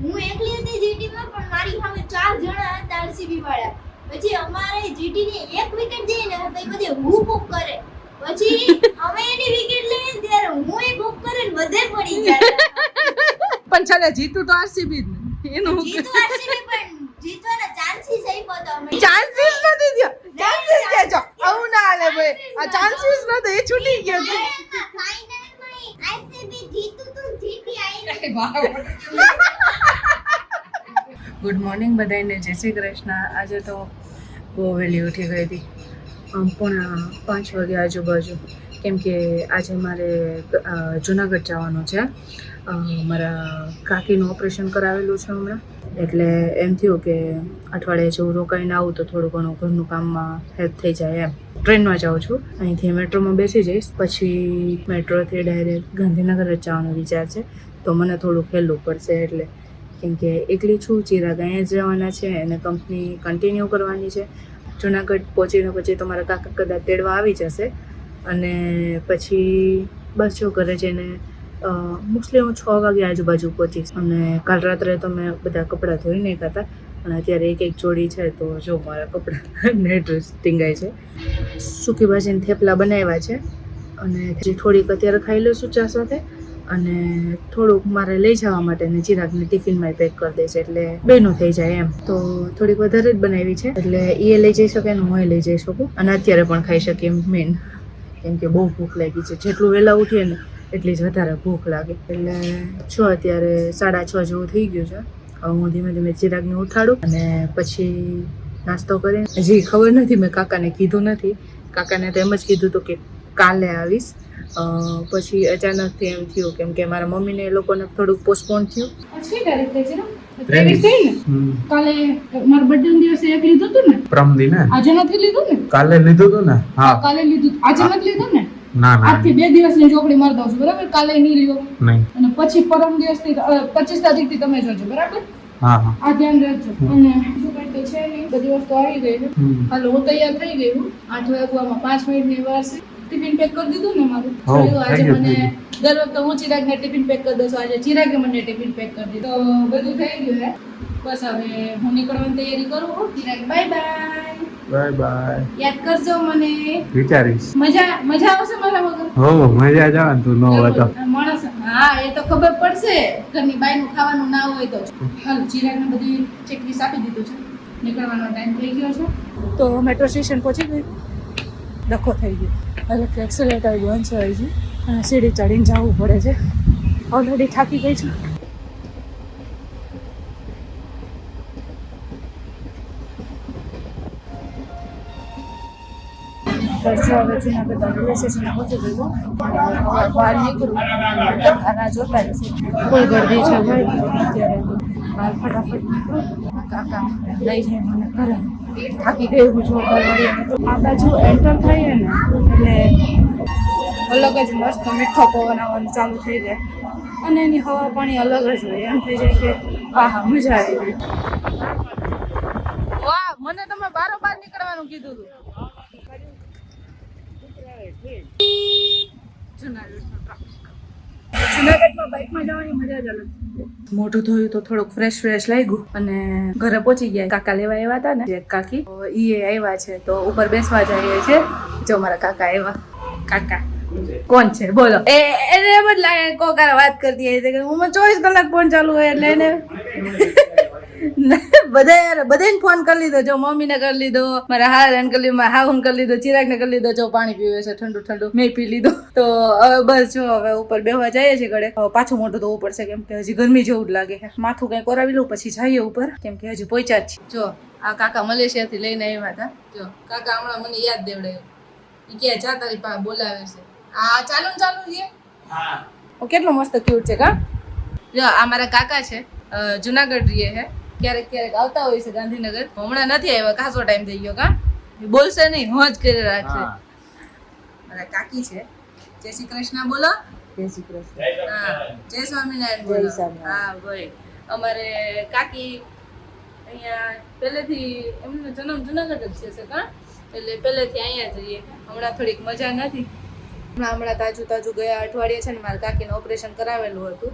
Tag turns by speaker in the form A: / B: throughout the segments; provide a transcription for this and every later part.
A: હું એકલી હતી જીટીમાં પણ મારી સામે 4 જણા હતા આરસીબી વાળા. પછી અમારે જીટી ની એક વિકેટ જઈને તો એ બધે હૂપ હૂપ કરે. પછી અમે એની વિકેટ લઈને ત્યારે હું એક હૂપ કરીને બધે પડી ગયા.
B: પણ ચાલે જીતું તો આરસીબી જ એનું
A: જીતું આરસીબી પણ જીતવાના ચાન્સીસ આપ્યો તો અમે.
B: ચાન્સીસ નથી થયો. ચાન્સીસ કે છો આવું ના હાલે ભાઈ. આ ચાન્સીસ નતો એ છૂટી ગયો છે.
A: ફાઇનલમાં આરસીબી જીતું તો જીતી આવી.
B: ગુડ મોર્નિંગ બધાને, જય શ્રી કૃષ્ણ. આજે તો બહુ વહેલી ઉઠી ગઈ હતી, 4:45 વાગે આજુબાજુ, કેમ કે આજે મારે જુનાગઢ જવાનું છે. મારા કાકીનું ઓપરેશન કરાવેલું છે હમણાં, એટલે એમ થયું કે અઠવાડિયે જેવું રોકાઈને આવું તો થોડું ઘણું ઘરનું કામમાં હેલ્પ થઈ જાય એમ. ટ્રેનમાં જાઉં છું, અહીંથી મેટ્રોમાં બેસી જઈશ, પછી મેટ્રોથી ડાયરેક્ટ ગાંધીનગર જ જવાનો વિચાર છે. તો મને થોડું હેલું પડશે, એટલે કેમ કે એકલી છું, ચિરાગ અહીંયા જ રહેવાના છે અને કંપની કન્ટિન્યુ કરવાની છે. જુનાગઢ પહોંચીને પછી તો મારા કાકા કદાચ તેડવા આવી જશે, અને પછી બસ જો ઘરે જઈને મોસ્ટલી હું 6 વાગે આજુબાજુ પહોંચીશ. અને કાલ રાત્રે તો મેં બધા કપડાં ધોઈ નહીં ખાતા, અને અત્યારે એક જોડી છે, તો જો મારા કપડાં ને ડ્રેસ ટીંગાય છે. સૂકી ભાજીને થેપલા બનાવ્યા છે, અને હજી થોડીક અત્યારે ખાઈ લઈશું ચા સાથે, અને થોડુંક મારે લઈ જવા માટે ને ચિરાગને ટિફિનમાં પેક કરી દે છે, એટલે બેનું થઈ જાય એમ. તો થોડીક વધારે જ બનાવી છે, એટલે એ લઈ જઈ શકે ને હું લઈ જઈ શકું, અને અત્યારે પણ ખાઈ શકીએ મેન, કેમ કે બહુ ભૂખ લાગી છે. જેટલું વહેલા ઉઠીએ ને એટલી જ વધારે ભૂખ લાગે. એટલે અત્યારે 6:30 જેવું થઈ ગયું છે. હવે હું ધીમે ધીમે ચિરાગને ઉઠાડું અને પછી નાસ્તો કરીને, હજી ખબર નથી, મેં કાકાને કીધું નથી. કાકાને તો એમ જ કીધું હતું કે કાલે આવીશ. પછી અચાનકથી એમ થયું, કેમ કે મારા મમ્મીને એ લોકોને થોડુંક પોસ્ટપોન થયું.
C: કઈ તારીખ થઈ છે ને? 23 થઈ ને? કાલે મારા બર્થડે ના દિવસે એક લીધું હતું ને?
D: પ્રમદી ને?
C: આજે નથી લીધું ને?
D: કાલે લીધું હતું ને? હા
C: કાલે લીધું. આજે નથી લીધું ને?
D: ના ના,
C: આજથી 2 દિવસની ચોકડી મારી દઉં છું, બરાબર? કાલે નહીં લ્યો,
D: નહીં.
C: અને પછી પરમ દિવસથી 25 તારીખથી તમે જોજો, બરાબર?
D: હા હા,
C: આ ધ્યાન રાખજો. અને શું કઈ તો છે નહીં, બધી વસ્તુ આવી ગઈ છે. હાલો, હું તૈયાર થઈ ગઈ હું. 8 વાગવામાં 5 મિનિટની વાર છે. ટિફિન પેક કરી દીધું ને મારું? આજે મને દર વખતે હું ચિરાગને ટિફિન પેક કરી દઉં છું, આજે ચિરાગે મને ટિફિન પેક કરી દીધું. તો બધું થઈ ગયું હે. બસ હવે હું નીકળવાની તૈયારી કરું. Chirag bye bye.
D: Bye bye.
C: યાદ કરજો મને.
D: વિચારીશ.
C: મજા આવશે મારા વગર?
D: હો, મજા જ આવે ને તું ન હોય તો.
C: માણસ, હા, એ તો ખબર પડશે. ઘરની બાયનું ખાવાનું ના હોય તો. હાલ, ચિરાગને બધી ચેકલીસ આપી દીધું છે. નીકળવાનો ટાઈમ થઈ ગયો છે.
B: તો મેટ્રો સ્ટેશન પહોંચી ગઈ, ડખો થઈ ગયો. એટલે એક્સેલેટર બંધ છે હજી, અને સીડી ચડીને જવું પડે છે. ઓલરેડી થાકી ગઈ છું. બસ હવે જુનાગઢ રેલવે સ્ટેશન પહોંચી ગયું. બહાર નીકળું, ખાના જોતા રહેશે. ફૂલ ગરદી છે ભાઈ. અત્યારે બહાર ફટાફટ નીકળું, કાકા લઈ જાય મને ઘરે. થાકી ગઈ હું જોરદાર વળી. આ બાજુ એન્ટર થઈએ ને એટલે અલગ જ મસ્ત મીઠો પવન આવવાનું ચાલુ થઈ જાય, અને એની હવા પાણી અલગ જ હોય. એમ થઈ જાય કે હા મજા આવી ગઈ. વાહ, મને તમે બારોબાર નીકળવાનું કીધું હતું. જુનાગઢમાં બાઇકમાં જવાની મજા જ અલગ. મોઢું ધોયું તો થોડુંક ફ્રેશ લાગ્યું, અને ઘરે પહોંચી ગયા. કાકા લેવા આવ્યા હતા ને, કાકી ઈ આવ્યા છે, તો ઉપર બેસવા જઈએ છે. જો મારા કાકા આવ્યા. કાકા કોણ છે બોલો? એને એમ જ લાગે કોકારે વાત કરતી હોય છે. હું 24 કલાક ફોન ચાલુ હોય, એટલે એને બધાને ફોન કરી લીધો. જો મમ્મીને કરી લીધો, મારા હારને કરી લીધો, મારા હાહુને કરી લીધો, ચિરાગને કરી લીધો. જો પાણી પીવે છે ઠંડુ મેં પી લીધું. તો હવે બસ જો હવે ઉપર બેહવા જઈએ છીએ ઘરે. પાછું મોઢું ધોવું પડશે, કેમ કે હજી ગરમી જેવું જ લાગે છે. માથું કઈ કોરાવી લઉં પછી જઈએ ઉપર, કેમ કે હજી પહોંચ્યા જ છે. જો આ કાકા મલેશિયાથી લઈને આવ્યા હતા. જો કાકા હમણાં મને યાદ દેવડાયું. એ કે જા તારી પા બોલાવે છે. આ ચાલુ છે. કેટલો મસ્ત ક્યુટ છે કા. જો આ મારા કાકા છે, જુનાગઢ રહીએ છે. ક્યારેક આવતા હોય છે ગાંધીનગર. હમણાં નથી આવ્યા, ખાસો ટાઈમ થઈ ગયો. કા બોલશે નહીં, હોજ કરી રાખશે. મારા કાકી છે. જય શ્રી કૃષ્ણ બોલો. જય શ્રી કૃષ્ણ. હા, જય સ્વામિનારાયણ બોલો. હા ભાઈ, અમારે કાકી અહીંયા પહેલેથી એમનો જન્મ જુનાગઢ જ છે કા, એટલે પહેલેથી અહીંયા જઈએ. હમણાં થોડીક મજા નથી. હમણાં તાજું ગયા અઠવાડિયે છે ને મારા કાકીનું ઓપરેશન કરાવેલું હતું,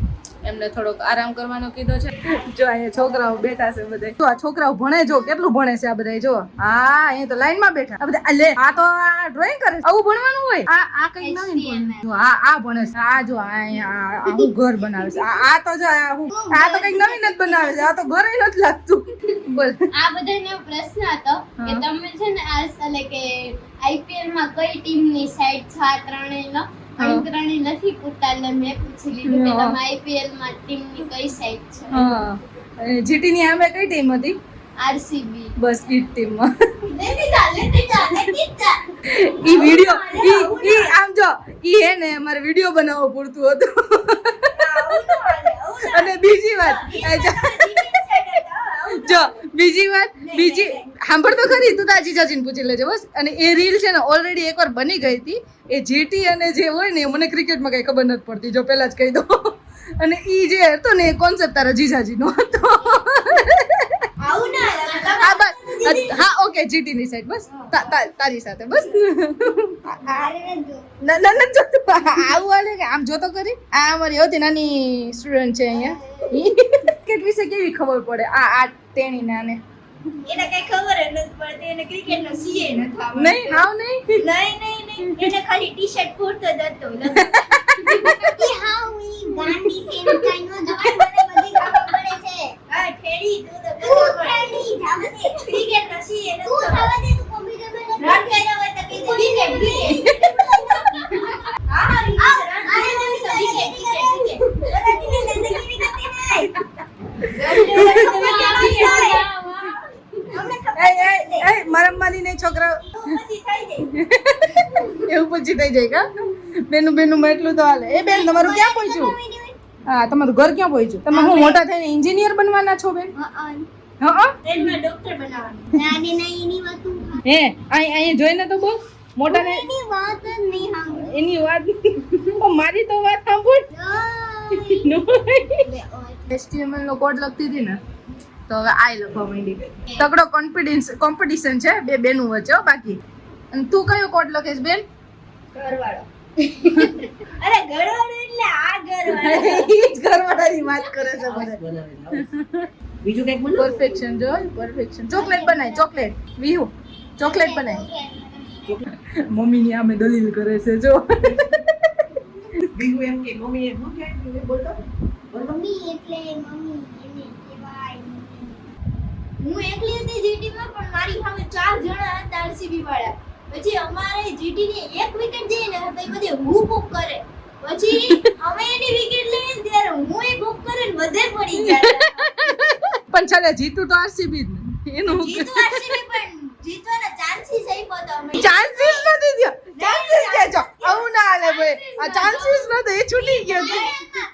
B: એમને થોડોક આરામ કરવાનો કીધો છે. જો અહીંયા છોકરાઓ બેઠા છે બધા. જો આ છોકરાઓ ભણે, જો કેટલું ભણે છે આ બધા. જો હા, અહીંયા તો લાઈનમાં બેઠા આ બધા. લે આ તો આ ડ્રોઈંગ કરે છે. આવું ભણવાનું હોય? આ કઈ નવીન ભણે. જો આ ભણે છે. આ જો અહીંયા આ હું ઘર બનાવે છે. આ તો જો આ તો કઈક નવીન જ બનાવે છે. આ તો ઘર નથી લાગતું. બોલ.
A: આ બધાને પ્રશ્ન હતો કે તમે છે ને આ એટલે કે આઈપીએલ માં કઈ ટીમની સાઈડ છે? આ ત્રણેયનો ત્રણેય નથી પૂછતા એટલે મેં પૂછી લીધું કે તમે આઈપીએલ માં ટીમની કઈ સાઈડ છે?
B: હા, જીટી ની સામે કઈ ટીમ હતી?
A: આરસીબી.
B: બસ ઈ ટીમમાં.
A: લેતી જા
B: ઈ વિડિયો ઈ આમ જો ઈ હે ને અમારે વિડિયો બનાવવો પૂરતું હતું. અને બીજી વાત જો બીજી સાંભળ તો ખરી, તું તાજી ચાચીને પૂછી લેજે બસ. અને એ રીલ છે ને ઓલરેડી એકવાર બની ગઈ હતી. એ જીટી અને જે હોય ને મને ક્રિકેટમાં કઈ ખબર નથી પડતી, જો પેલા જ કહી દો. અને ઈ જે હતો ને એ કોન્સેપ્ટ તારા જીજાજીનો હતો. હા ઓકે, જીટી ની સાઈડ બસ તારી સાથે બસ. આવું હાલે કે આમ જોતો કરી. આ અમારી હતી નાની સ્ટુડન્ટ છે અહીંયા. ક્રિકેટ વિશે કેવી ખબર પડે આ તેણી નાને?
A: એને કઈ ખબર જ નથી પડતી. એને ક્રિકેટ નો સીએ નથી આવડતું.
B: નહીં હાવ નહીં.
A: નહીં એને ખાલી ટી-શર્ટ પૂરતો જ હતો. કે હા હું ગાંડી છે એનું કઈ નો જવાય, મને બધી ખબર પડે છે. હા ઠેડી તું તો ઠેડી જાવે દે. ક્રિકેટ નો સીએ નથી. તું ખાવા દે, તું કોમ્પ્યુટર માં રન કર્યો હોય તો કે ક્રિકેટ. હા રન
B: મારી નહીં છોકરા એવું પછી થઈ જાય કા? બેનું માં એટલું તો હાલે. એ બેન તમારું ક્યાં પહોંચ્યું? હા, તમારું ઘર ક્યાં પહોંચ્યું? તમે હું મોટા થઈને એન્જિનિયર બનવાના છો બેન? હા
A: ડોક્ટર બનાવવાનું. નાની નહીં એની વાતો.
B: હે અહીંયા જોઈને તો બોલ. મોટા ને
A: એની વાત જ નહીં સાંભળે.
B: એની વાત મારી તો વાત સાંભળ. HTML નો કોડ લખતી હતી ને તો હવે આઈ લખવા માંડી. તગડો કોમ્પિટિશન છે બે બેનું વચ્ચે હો બાકી. અને તું કયો કોડ લખેશ બેન?
A: ઘરવાળો. અરે ઘરવાળો એટલે આ ઘરવાળો.
B: ઈ જ ઘરવાળાની વાત કરે છે બધા.
E: બીજું કઈક બોલો.
B: પરફેક્શન જો, પરફેક્શન. ચોકલેટ બનાય, ચોકલેટ. વિહુ ચોકલેટ બનાય. મમ્મીની આમે દલીલ કરે છે જો.
E: બીજું એમ કે મમ્મી એમ કે બોલતો
A: મમ્મી એટલે મમ્મી એને કહેવાય. હું એકલી હતી જીટી માં, પણ મારી સામે 4 જણા હતા આરસીબી વાળા. પછી અમારે જીટી ની એક વિકેટ જઈ ને તો એ બધે હૂપ હૂપ કરે. પછી અમે એની વિકેટ લઈને ત્યારે હું એક હૂપ કરીને બધે પડી ગયા.
B: પણ ચાલે જીતું તો આરસીબી જ ને. એનું
A: જીતું આરસીબી પણ જીતવાના ચાન્સીસ આપ્યો તો અમે.
B: ચાન્સીસ નથી દ્યો. ચાન્સીસ કે છો? આવું ના હાલે ભાઈ. આ ચાન્સીસ નથી, એ છૂટી ગયો છે.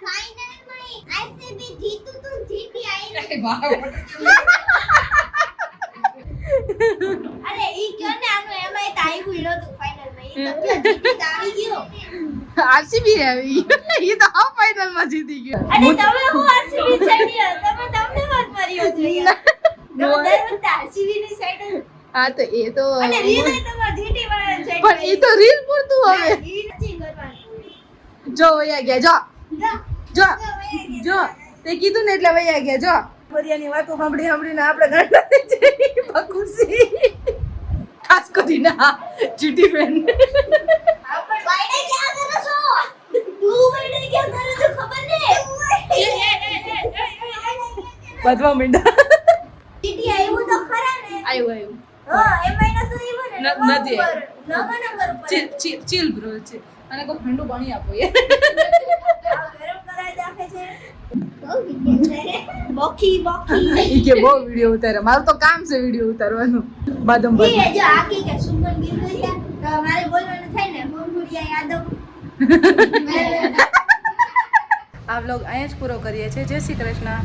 A: ફાઇનલમાં આરસીબી જીતું તો જીતી આવી. અરે ઈ ક્યો ને આનું એમાંય તો આવ્યું નહોતું ફાઇનલમાં. ઈ તો ક્યાં જીતી તો આવી ગયો.
B: આરસીબી આવી. ઈ તો આ ફાઇનલ માં જીતી ગયો.
A: અને તમે હું આરસીબી છાડ્યો, તમે તમને વાત માર્યો છો યાર. તમે દર વખતે આરસીબી ની સાઈડ જ.
B: હા તો એ તો
A: અને રીલ તમાર જીટી વાળા સાઈડ.
B: પણ એ તો રીલ પૂરતું હવે.
A: ઈ નથી કરવાનું.
B: જો વયા ગયા જો
A: જો
B: જો તે કીધું ને એટલે વયા ગયા જો. બરિયાની વાતો સાંભળીને આપણે ગાંડા થઈ જઈએ. ખુશી ખાસ કરીને જીટી ફેન.
A: આપણે બાયડે ક્યાં કરો છો? તું બાયડે ક્યાં કરે છે ખબર ને?
B: બધવા માંડ્યા.
A: જીટી આવ્યું તો ખરા ને?
B: આવ્યું
A: હા એમાંય નતું આવ્યું ને.
B: નથી
A: નવા નંબર ઉપર.
B: ચીલ બ્રો છે. અને કોઈ ઠંડુ પાણી આપો યાર.
A: ગરમ કરાય રાખે છે. બોખી
B: ઈ કે બહુ વિડિયો ઉતારે. મારું તો કામ છે વિડિયો ઉતારવાનું. બાદમ
A: એ જો આકી કે સુમન ગીર ગયા તો મારે બોલવાનું થાય ને મુરમુરિયા યાદવ.
B: આ વ્લોગ અહીંયા જ પૂરો કરીએ છીએ. જય શ્રી કૃષ્ણ.